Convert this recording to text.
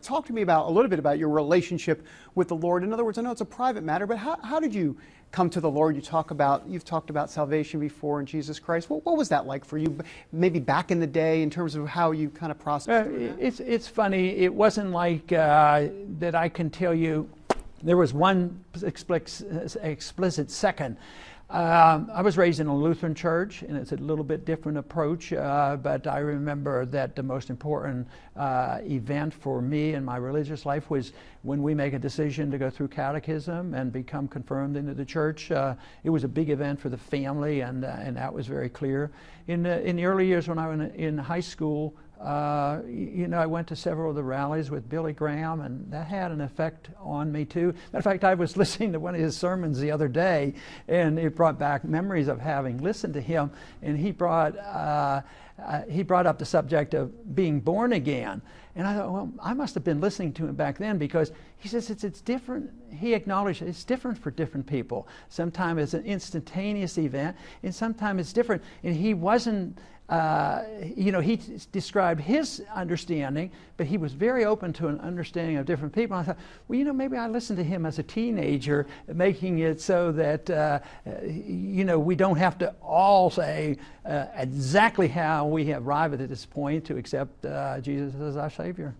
talk to me about a little bit about your relationship with the Lord. In other words, I know it's a private matter, but how did you come to the Lord? You've talked about salvation before in Jesus Christ. What was that like for you, maybe back in the day, in terms of how you kind of processed it? It's funny. It wasn't like that I can tell you there was one explicit second. I was raised in a Lutheran church, and it's a little bit different approach, but I remember that the most important event for me in my religious life was when we make a decision to go through catechism and become confirmed into the church. It was a big event for the family, and that was very clear. In the early years when I was in high school, I went to several of the rallies with Billy Graham, and that had an effect on me too. Matter of fact, I was listening to one of his sermons the other day, and it brought back memories of having listened to him. And he brought up the subject of being born again. And I thought, well, I must have been listening to him back then, because he says it's different. He acknowledged it's different for different people. Sometimes it's an instantaneous event, and sometimes it's different. And he wasn't. He described his understanding, but he was very open to an understanding of different people. And I thought, well, maybe I listened to him as a teenager, making it so that, we don't have to all say exactly how we have arrived at this point to accept Jesus as our Savior.